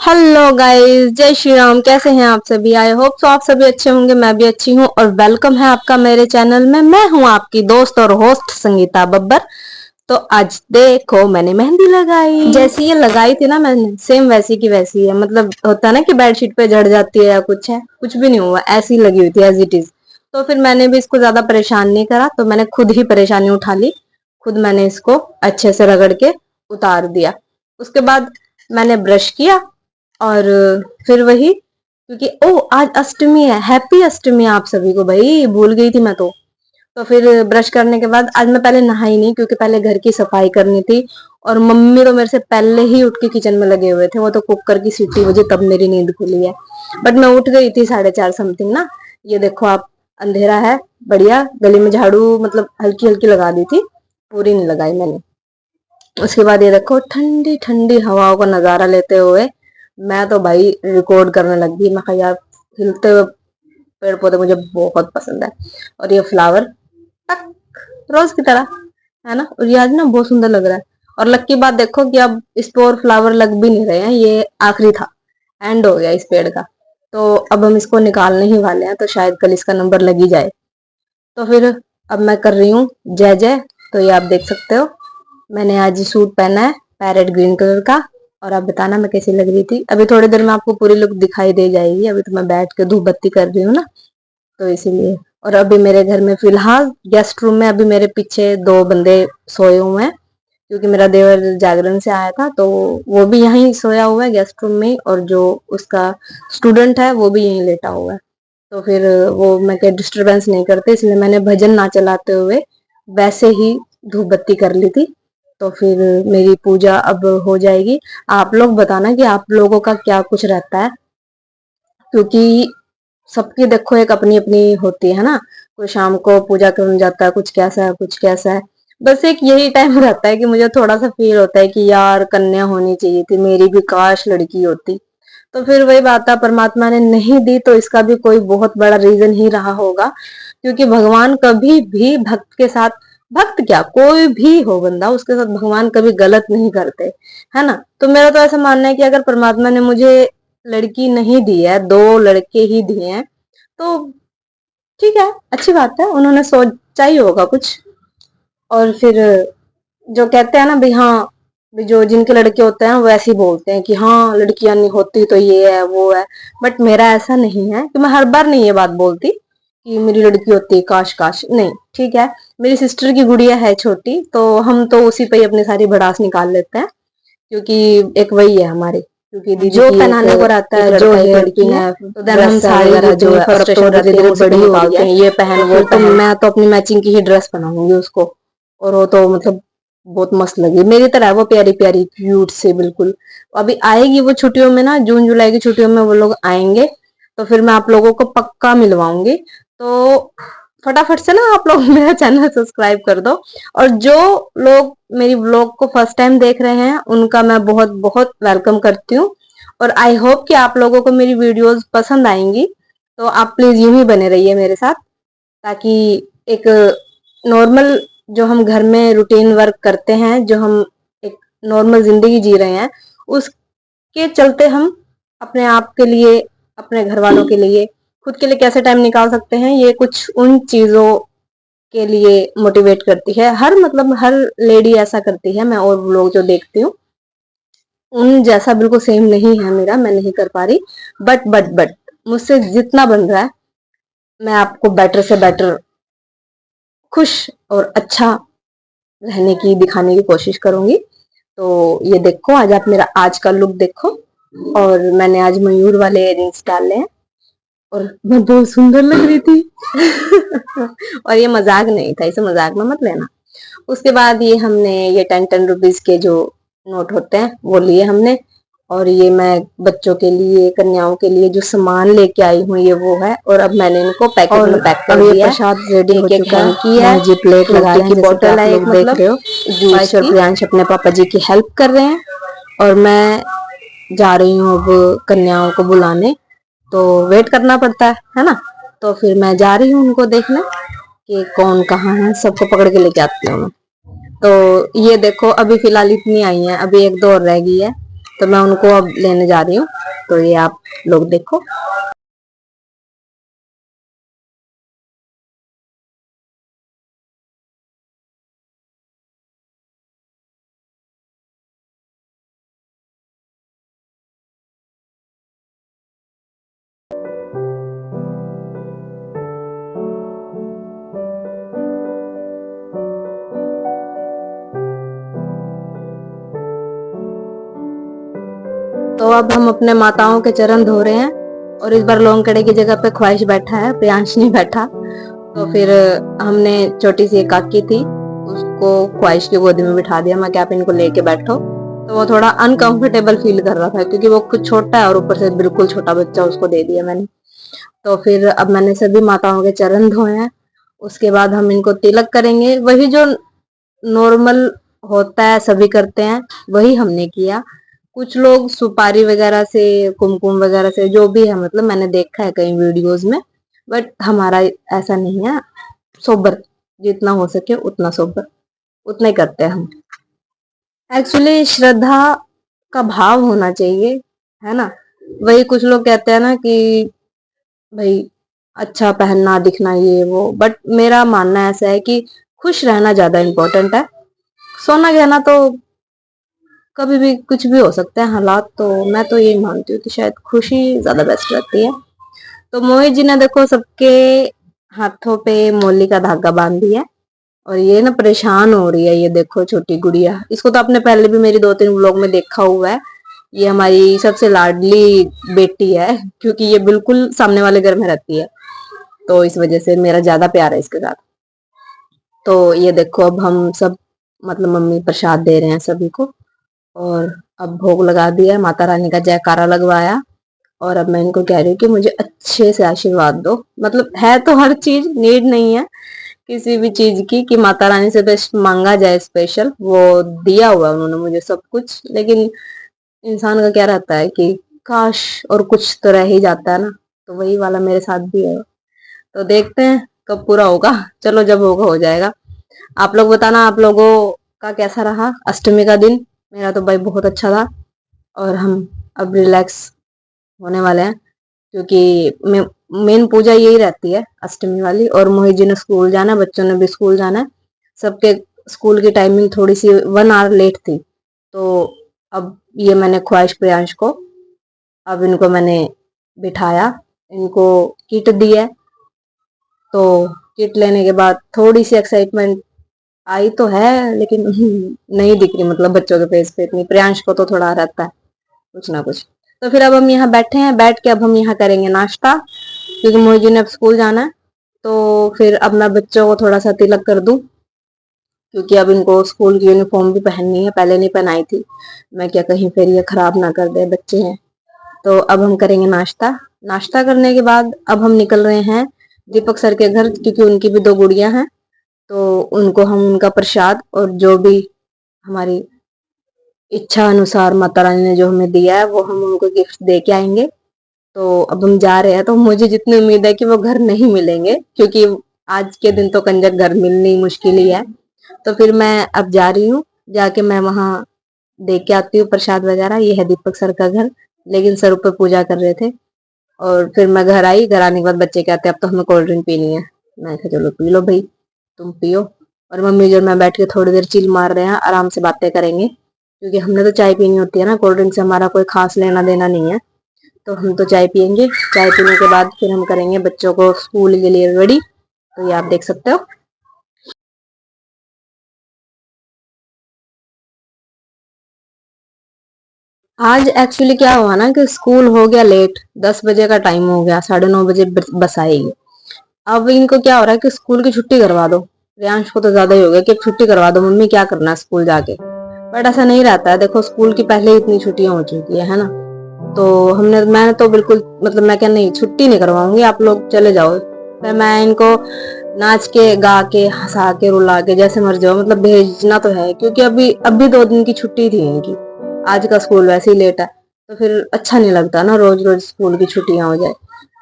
Hello guys, जय श्री राम। कैसे हैं आप सभी? आई होप सो आप सभी अच्छे होंगे। मैं भी अच्छी हूँ और वेलकम है आपका मेरे चैनल में। मैं हूँ आपकी दोस्त और होस्ट संगीता बब्बर। तो आज देखो मैंने मेहंदी लगाई। जैसी ये लगाई थी ना मैंने, सेम वैसी की वैसी है। मतलब होता है ना कि बेडशीट पे जड़ जाती है या कुछ है, कुछ भी नहीं हुआ, ऐसी लगी हुई थी एज इट इज। तो फिर मैंने भी इसको ज्यादा परेशान नहीं करा, तो मैंने खुद ही परेशानी उठा ली। खुद मैंने इसको अच्छे से रगड़ के उतार दिया। उसके बाद मैंने ब्रश किया और फिर वही, क्योंकि ओ आज अष्टमी है। हैप्पी अष्टमी आप सभी को, भाई भूल गई थी मैं तो फिर ब्रश करने के बाद आज मैं पहले नहाई नहीं, क्योंकि पहले घर की सफाई करनी थी। और मम्मी तो मेरे से पहले ही उठ के किचन में लगे हुए थे। वो तो कुकर की सीटी बजी तब मेरी नींद खुली है। बट मैं उठ गई थी 4:30 समथिंग ना। ये देखो आप, अंधेरा है, बढ़िया। गली में झाड़ू मतलब हल्की हल्की लगा दी थी, पूरी नहीं लगाई मैंने। उसके बाद ये देखो ठंडी ठंडी हवाओं का नजारा लेते हुए मैं तो भाई रिकॉर्ड करने लग गई। मैं कहा यार, हिलते हुए पेड़ पौधे मुझे बहुत पसंद है। और ये फ्लावर टक रोज की तरह है ना, और ये आज ना बहुत सुंदर लग रहा है। और लकी बात देखो कि अब इस पे और फ्लावर लग भी नहीं रहे हैं। ये आखिरी था, एंड हो गया इस पेड़ का। तो अब हम इसको निकालने ही वाले हैं, तो शायद कल इसका नंबर लग ही जाए। तो फिर अब मैं कर रही हूँ जय जय। तो ये आप देख सकते हो, मैंने आज सूट पहना है पैरेट ग्रीन कलर का। और आप बताना मैं कैसी लग रही थी। अभी थोड़ी देर में आपको पूरी लुक दिखाई दे जाएगी। अभी तो मैं बैठ के धूप बत्ती कर रही हूँ ना, तो इसीलिए। और अभी मेरे घर में फिलहाल गेस्ट रूम में अभी मेरे पीछे दो बंदे सोए हुए हैं, क्योंकि मेरा देवर जागरण से आया था, तो वो भी यहीं सोया हुआ है गेस्ट रूम में। और जो उसका स्टूडेंट है वो भी यहीं लेटा हुआ है। तो फिर वो मैं क्या डिस्टरबेंस नहीं करते, इसलिए मैंने भजन ना चलाते हुए वैसे ही धूप बत्ती कर ली थी। तो फिर मेरी पूजा अब हो जाएगी। आप लोग बताना कि आप लोगों का क्या कुछ रहता है, क्योंकि सबकी देखो एक अपनी अपनी होती है ना। कोई शाम को पूजा करने जाता है, कुछ कैसा है कुछ कैसा है। बस एक यही टाइम रहता है कि मुझे थोड़ा सा फील होता है कि यार कन्या होनी चाहिए थी मेरी भी, काश लड़की होती। तो फिर वही बात है, परमात्मा ने नहीं दी तो इसका भी कोई बहुत बड़ा रीजन ही रहा होगा। क्योंकि भगवान कभी भी भक्त के साथ, भक्त क्या कोई भी हो बंदा, उसके साथ भगवान कभी गलत नहीं करते, है ना। तो मेरा तो ऐसा मानना है कि अगर परमात्मा ने मुझे लड़की नहीं दी है, दो लड़के ही दिए हैं, तो ठीक है, अच्छी बात है, उन्होंने सोचा ही होगा कुछ। और फिर जो कहते हैं ना भाई, हाँ भी जो जिनके लड़के होते हैं वो ऐसे ही बोलते हैं कि हाँ लड़कियां नहीं होती तो ये है वो है। बट मेरा ऐसा नहीं है कि मैं हर बार नहीं ये बात बोलती कि मेरी लड़की होती, काश काश नहीं। ठीक है, मेरी सिस्टर की गुड़िया है छोटी, तो हम तो उसी पे ही अपनी सारी भड़ास निकाल लेते हैं, क्योंकि एक वही है हमारी। क्योंकि दीदी जो पहनाने को रहता है, जो हेयर पिन है, तो देन हम सारी जितनी फ्रस्ट्रेशन धीरे धीरे बड़ी हो रही है, ये पहन वो तो मैं तो अपनी मैचिंग की ही ड्रेस बनाऊंगी उसको। और वो तो मतलब बहुत मस्त लगी, मेरी तरह है वो, प्यारी प्यारी क्यूट से बिल्कुल। अभी आएगी वो छुट्टियों में ना, जून जुलाई की छुट्टियों में वो लोग आएंगे, तो फिर मैं आप लोगों को पक्का मिलवाऊंगी। तो फटाफट से ना आप लोग मेरा चैनल सब्सक्राइब कर दो। और जो लोग मेरी ब्लॉग को फर्स्ट टाइम देख रहे हैं उनका मैं बहुत बहुत वेलकम करती हूँ। और आई होप कि आप लोगों को मेरी वीडियोस पसंद आएंगी। तो आप प्लीज यूं ही बने रहिए मेरे साथ, ताकि एक नॉर्मल, जो हम घर में रूटीन वर्क करते हैं, जो हम एक नॉर्मल जिंदगी जी रहे हैं, उसके चलते हम अपने आप के लिए, अपने घर वालों के लिए, खुद के लिए कैसे टाइम निकाल सकते हैं, ये कुछ उन चीजों के लिए मोटिवेट करती है। हर मतलब हर लेडी ऐसा करती है, मैं और लोग जो देखती हूँ उन जैसा बिल्कुल सेम नहीं है मेरा, मैं नहीं कर पा रही। बट मुझसे जितना बन रहा है मैं आपको बेटर से बेटर, खुश और अच्छा रहने की, दिखाने की कोशिश करूंगी। तो ये देखो, आज आप मेरा आज का लुक देखो। और मैंने आज मयूर वाले इयररिंग्स डाले हैं और मैं बहुत सुंदर लग रही थी। और ये मजाक नहीं था, इसे मजाक में मत लेना। उसके बाद ये हमने ये 10-10 रुपीज के जो नोट होते हैं वो लिए हमने। और ये मैं बच्चों के लिए, कन्याओं के लिए जो सामान लेके आई हूँ ये वो है। और अब मैंने इनको पैकेट में पैक कर दिया। प्रसाद रेडी हो चुका है, जी प्लेट लगा रहे हैं, की बोतल है एक, देख रहे हो। जूस और प्रियांश अपने पापा जी की हेल्प कर रहे हैं और मैं जा रही हूँ अब कन्याओं को बुलाने। तो वेट करना पड़ता है ना। तो फिर मैं जा रही हूँ उनको देखने कि कौन कहाँ है, सबको पकड़ के लेके आती हूँ मैं। तो ये देखो, अभी फिलहाल इतनी आई हैं, अभी एक दो और रह गई है। तो मैं उनको अब लेने जा रही हूँ, तो ये आप लोग देखो। तो अब हम अपने माताओं के चरण धो रहे हैं, और इस बार लौंग कड़े की जगह पे ख्वाहिश बैठा है, प्रियांश नहीं बैठा। तो फिर हमने छोटी सी एक काकी थी, उसको ख्वाहिश की गोदी में बिठा दिया। मैं क्या, आप इनको लेके बैठो। तो वो थोड़ा अनकंफर्टेबल फील कर रहा था, क्योंकि वो खुद छोटा है और ऊपर से बिल्कुल छोटा बच्चा उसको दे दिया मैंने। तो फिर अब मैंने सभी माताओं के चरण धोए हैं। उसके बाद हम इनको तिलक करेंगे, वही जो नॉर्मल होता है सभी करते हैं, वही हमने किया। कुछ लोग सुपारी वगैरह से, कुमकुम वगैरह से, जो भी है, मतलब मैंने देखा है कई वीडियोस में, बट हमारा ऐसा नहीं है। सोबर, जितना हो सके उतना सोबर, उतना ही करते हैं हम। एक्चुअली श्रद्धा का भाव होना चाहिए, है ना। वही कुछ लोग कहते हैं ना कि भाई अच्छा पहनना, दिखना, ये वो, बट मेरा मानना ऐसा है कि खुश रहना ज्यादा इम्पोर्टेंट है। सोना गहना तो कभी भी कुछ भी हो सकता है हालात, तो मैं तो यही मानती हूँ कि शायद खुशी ज्यादा बेस्ट रहती है। तो मोहित जी ने देखो सबके हाथों पे मोली का धागा बांध दिया है, और ये ना परेशान हो रही है। ये देखो छोटी गुड़िया, इसको तो आपने पहले भी मेरी 2-3 व्लॉग में देखा हुआ है। ये हमारी सबसे लाडली बेटी है, क्योंकि ये बिल्कुल सामने वाले घर में रहती है, तो इस वजह से मेरा ज्यादा प्यार है इसके साथ। तो ये देखो अब हम सब, मतलब मम्मी प्रसाद दे रहे हैं सभी को, और अब भोग लगा दिया, माता रानी का जयकारा लगवाया। और अब मैं इनको कह रही हूँ कि मुझे अच्छे से आशीर्वाद दो। मतलब है तो हर चीज, नीड नहीं है किसी भी चीज की कि माता रानी से बस मांगा जाए स्पेशल, वो दिया हुआ है उन्होंने मुझे सब कुछ। लेकिन इंसान का क्या रहता है कि काश और कुछ तो रह ही जाता है ना, तो वही वाला मेरे साथ भी है। तो देखते हैं कब पूरा होगा। चलो जब होगा हो जाएगा। आप लोग बताना, आप लोगों का कैसा रहा अष्टमी का दिन। मेरा तो भाई बहुत अच्छा था। और हम अब रिलैक्स होने वाले हैं, क्योंकि मेन पूजा यही रहती है अष्टमी वाली। और मोहित जी ने स्कूल जाना है, बच्चों ने भी स्कूल जाना है। सबके स्कूल की टाइमिंग थोड़ी सी 1 आवर लेट थी, तो अब ये मैंने ख्वाहिश प्रियांश को, अब इनको मैंने बिठाया, इनको किट दी है। तो किट लेने के बाद थोड़ी सी एक्साइटमेंट आई तो है, लेकिन नहीं दिख रही, मतलब बच्चों के फेस पे इतनी। प्रियांश को तो थोड़ा रहता है कुछ ना कुछ। तो फिर अब हम यहाँ बैठे हैं, बैठ के अब हम यहाँ करेंगे नाश्ता, क्योंकि मोहित जी ने अब स्कूल जाना है। तो फिर अब मैं बच्चों को थोड़ा सा तिलक कर दूं, क्योंकि अब इनको स्कूल की यूनिफॉर्म भी पहननी है, पहले नहीं पहनाई थी। मैं क्या, कहीं फिर ये खराब ना कर दे, बच्चे हैं। तो अब हम करेंगे नाश्ता। नाश्ता करने के बाद अब हम निकल रहे हैं दीपक सर के घर, क्योंकि उनकी भी 2 गुड़ियां हैं। तो उनको हम उनका प्रसाद और जो भी हमारी इच्छा अनुसार माता रानी ने जो हमें दिया है, वो हम उनको गिफ्ट दे के आएंगे। तो अब हम जा रहे हैं, तो मुझे जितनी उम्मीद है कि वो घर नहीं मिलेंगे, क्योंकि आज के दिन तो कंजक घर मिलनी मुश्किल ही है। तो फिर मैं अब जा रही हूँ, जाके मैं वहां दे के आती हूँ प्रसाद वगैरह। ये है दीपक सर का घर, लेकिन सर ऊपर पूजा कर रहे थे। और फिर मैं घर आई, घर आने के बाद बच्चे कहते अब तो हमें कोल्ड ड्रिंक पीनी है। मैं कहा चलो पी लो भाई, तुम पियो। और मम्मी जो मैं बैठ के थोड़ी देर चिल मार रहे हैं, आराम से बातें करेंगे, क्योंकि हमने तो चाय पीनी होती है ना, कोल्ड ड्रिंक से हमारा कोई खास लेना देना नहीं है। तो हम तो चाय पियेंगे। चाय पीने के बाद फिर हम करेंगे बच्चों को स्कूल के लिए रेडी। तो ये आप देख सकते हो। आज एक्चुअली क्या हुआ ना कि स्कूल हो गया लेट, 10 बजे का टाइम हो गया, 9:30 बजे बस आएगी। अब इनको क्या हो रहा है कि स्कूल की छुट्टी करवा दो। रियांश को तो ज्यादा ही हो गया कि छुट्टी करवा दो मम्मी, क्या करना है स्कूल जाके। बट ऐसा नहीं रहता है, देखो स्कूल की पहले ही इतनी छुट्टियां हो चुकी है ना। तो मैंने तो बिल्कुल, मतलब मैं क्या, नहीं छुट्टी नहीं करवाऊंगी, आप लोग चले जाओ। फिर मैं इनको नाच के, गा के, हंसा के, रुला के, जैसे मर्जी हो, मतलब भेजना तो है, क्योंकि अभी अभी 2 दिन की छुट्टी थी इनकी। आज का स्कूल वैसे ही लेट है, तो फिर अच्छा नहीं लगता ना रोज रोज स्कूल की छुट्टियां हो जाए।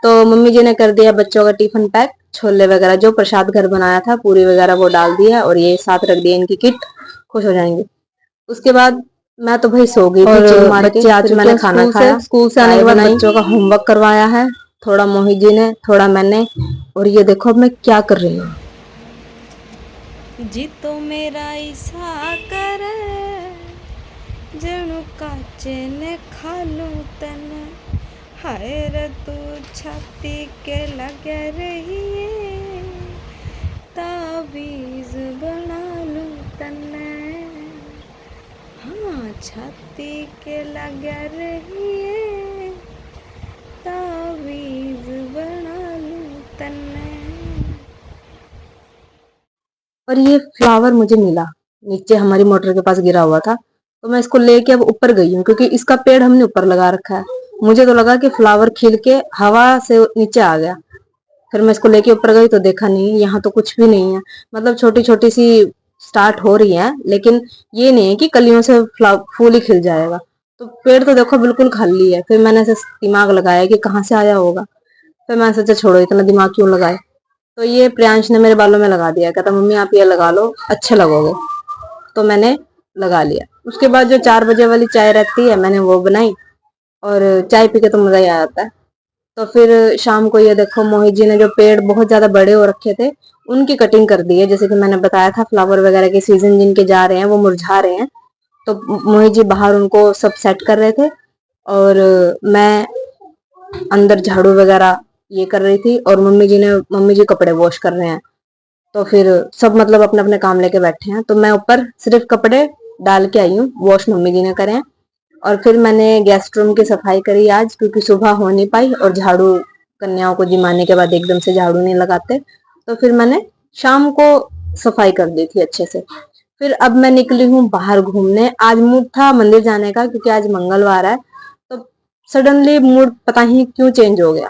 तो मम्मी जी ने कर दिया बच्चों का टिफिन पैक, छोले वगैरह जो प्रसाद घर बनाया था, पूरी वगैरह वो डाल दिया, और ये साथ रख दिया इनकी किट, खुश हो जाएंगे। उसके बाद मैं तो भाई सो गई थी चिल मार के। बच्चे आ फिर चुके मैंने हैं खाना खाया, स्कूल से आने चाय के बाद बनाई, बच्चों का होमवर्क करवाया है, थोड़ा मोहित जी ने, थोड़ा मैंने। और ये देखो अब मैं क्या कर रही हूँ। जी तो मेरा ईसा कर जणु काचे ने खालू तन, हाय रे तू छाती के लगे रही ताबीज बना लू तने, हाँ छाती के लगे रही ताबीज बना लू तने। और ये फ्लावर मुझे मिला, नीचे हमारी मोटर के पास गिरा हुआ था, तो मैं इसको लेके अब ऊपर गई हूँ क्योंकि इसका पेड़ हमने ऊपर लगा रखा है। मुझे तो लगा कि फ्लावर खिल के हवा से नीचे आ गया। फिर मैं इसको लेके ऊपर गई तो देखा नहीं, यहाँ तो कुछ भी नहीं है। मतलब छोटी छोटी सी स्टार्ट हो रही है, लेकिन ये नहीं है कि कलियों से फूल ही खिल जाएगा। तो पेड़ तो देखो बिल्कुल खाली है। फिर मैंने ऐसे दिमाग लगाया कि कहाँ से आया होगा। फिर मैंने सोचा छोड़ो, इतना दिमाग क्यों लगाए। तो ये प्रियांश ने मेरे बालों में लगा दिया, कहता मम्मी आप ये लगा लो, अच्छे लगोगे। तो मैंने लगा लिया। उसके बाद जो 4 बजे वाली चाय रहती है मैंने वो बनाई, और चाय पी के तो मजा ही आ जाता है। तो फिर शाम को ये देखो मोहित जी ने जो पेड़ बहुत ज्यादा बड़े हो रखे थे उनकी कटिंग कर दी है। जैसे कि मैंने बताया था फ्लावर वगैरह के सीजन जिनके जा रहे हैं वो मुरझा रहे हैं, तो मोहित जी बाहर उनको सब सेट कर रहे थे, और मैं अंदर झाड़ू वगैरह ये कर रही थी, और मम्मी जी कपड़े वॉश कर रहे हैं। तो फिर सब मतलब अपने अपने काम लेके बैठे हैं, तो मैं ऊपर सिर्फ कपड़े डाल के आई हूँ, वॉश मम्मी जी ने करे हैं। और फिर मैंने गेस्ट रूम की सफाई करी आज, क्योंकि सुबह हो नहीं पाई, और झाड़ू कन्याओं को जिमाने के बाद एकदम से झाड़ू नहीं लगाते, तो फिर मैंने शाम को सफाई कर दी थी अच्छे से। फिर अब मैं निकली हूँ बाहर घूमने। आज मूड था मंदिर जाने का क्योंकि आज मंगलवार है, तो सडनली मूड पता ही क्यों चेंज हो गया।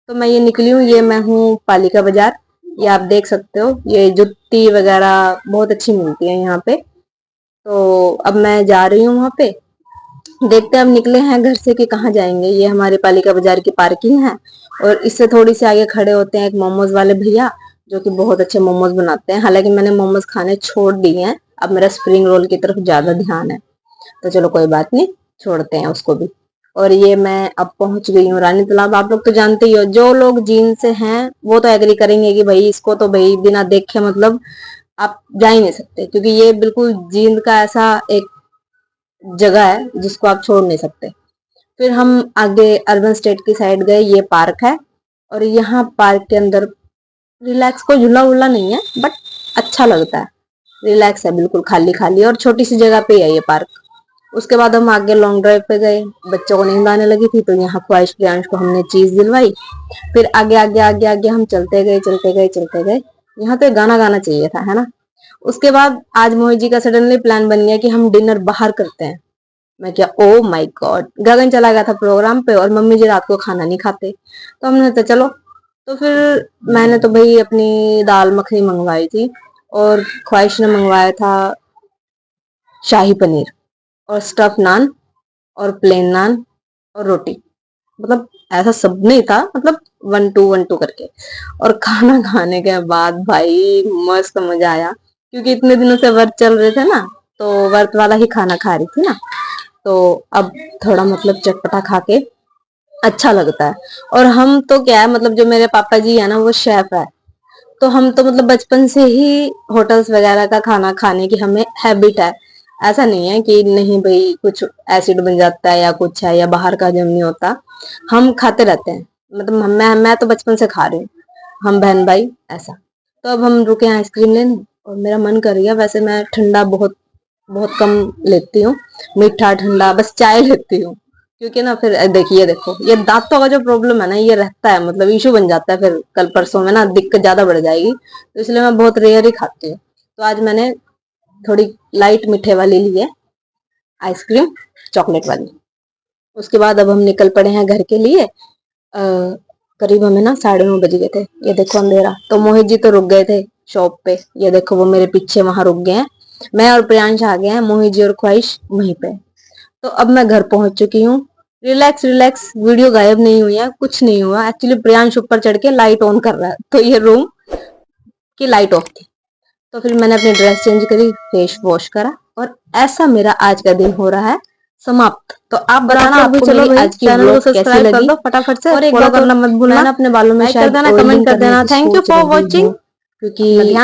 तो मैं ये निकली हूँ, ये मैं हूँ पालिका बाजार। ये आप देख सकते हो, ये जुत्ती वगैरह बहुत अच्छी मिलती है यहाँ पे। तो अब मैं जा रही हूँ वहां पे, देखते हैं अब निकले हैं घर से कि कहाँ जाएंगे। ये हमारे पालिका बाजार की पार्किंग है, और इससे थोड़ी सी आगे खड़े होते हैं एक मोमोज वाले भैया, जो कि बहुत अच्छे मोमोज बनाते हैं। हालांकि मैंने मोमोज खाने छोड़ दिए हैं, अब मेरा स्प्रिंग रोल की तरफ ज्यादा ध्यान है। तो चलो कोई बात नहीं, छोड़ते हैं उसको भी। और ये मैं अब पहुंच गई हूँ रानी तालाब। आप लोग तो जानते ही हो, जो लोग जीन से हैं वो तो एग्री करेंगे कि भाई इसको तो भाई बिना देखे मतलब आप जा ही नहीं सकते, क्योंकि ये बिल्कुल जींद का ऐसा एक जगह है जिसको आप छोड़ नहीं सकते। फिर हम आगे अर्बन स्टेट की साइड गए, ये पार्क है, और यहाँ पार्क के अंदर रिलैक्स, कोई झूला वूला नहीं है बट अच्छा लगता है, रिलैक्स है, बिल्कुल खाली खाली और छोटी सी जगह पे है ये पार्क। उसके बाद हम आगे लॉन्ग ड्राइव पे गए, बच्चों को नींद आने लगी थी तो यहाँ ख्वाहिश प्रियांश को हमने चीज दिलवाई। फिर आगे आगे आगे आगे हम चलते गए चलते गए चलते गए। यहाँ तो गाना गाना चाहिए था, है ना। उसके बाद आज मोहित जी का सडनली प्लान बन गया कि हम डिनर बाहर करते हैं। मैं क्या, ओ माय गॉड, गगन चला गया था प्रोग्राम पे और मम्मी जी रात को खाना नहीं खाते, तो हमने तो चलो। तो फिर मैंने तो भाई अपनी दाल मखनी मंगवाई थी, और ख्वाहिश ने मंगवाया था शाही पनीर और स्टफ नान और प्लेन नान और रोटी। मतलब ऐसा सब नहीं था, मतलब 1 2 1 2 करके। और खाना खाने के बाद भाई मस्त मजा आया, क्योंकि इतने दिनों से व्रत चल रहे थे ना, तो व्रत वाला ही खाना खा रही थी ना, तो अब थोड़ा मतलब चटपटा खा के अच्छा लगता है। और हम तो क्या है, मतलब जो मेरे पापा जी है ना वो शेफ है, तो हम तो मतलब बचपन से ही होटल्स वगैरह का खाना खाने की हमें हैबिट है। ऐसा नहीं है कि नहीं भाई कुछ एसिड बन जाता है या कुछ है या बाहर का हजम नहीं होता, हम खाते रहते हैं। मतलब मैं तो बचपन से खा रही हूँ, हम बहन भाई ऐसा। तो अब हम रुके हैं आइसक्रीम लेने, और मेरा मन कर गया। वैसे मैं ठंडा बहुत बहुत कम लेती हूँ, मीठा ठंडा बस चाय लेती हूँ, क्योंकि ना फिर देखिए देखो ये दांतों का जो प्रॉब्लम है ना ये रहता है, मतलब इशू बन जाता है, फिर कल परसों में ना दिक्कत ज्यादा बढ़ जाएगी, तो इसलिए मैं बहुत रेयर ही खाती हूँ। तो आज मैंने थोड़ी लाइट मीठे वाली ली है आइसक्रीम, चॉकलेट वाली। उसके बाद अब हम निकल पड़े हैं घर के लिए। करीब हमें ना 9:30 बज गए थे, ये देखो अंधेरा। तो मोहित जी तो रुक गए थे शॉप पे, ये देखो वो मेरे पीछे वहां रुक गए हैं। मैं और प्रियांश आ गए हैं, मोहित जी और ख्वाहिश वहीं पे। तो अब मैं घर पहुंच चुकी हूँ। रिलैक्स रिलैक्स, वीडियो गायब नहीं हुई है, कुछ नहीं हुआ। एक्चुअली प्रियांश ऊपर चढ़ के लाइट ऑन कर रहा है, तो ये रूम की लाइट ऑफ थी। तो फिर मैंने अपनी ड्रेस चेंज करी, फेस वॉश करा, और ऐसा मेरा आज का दिन हो रहा है समाप्त। तो आप बताना आप लोग भी आपको चलो मेरी भाई, आज की चैनल को व्लॉग कैसी सब्सक्राइब कर लगी दो फटाफट से, और एक फॉलो बात और करना मत भूलना, मैंने अपने बालों में लाइक कर शायद देना, कमेंट ऑयलिंग कर करने देना। की थैंक यू सोच फॉर रही वॉचिंग। हूँ क्योंकि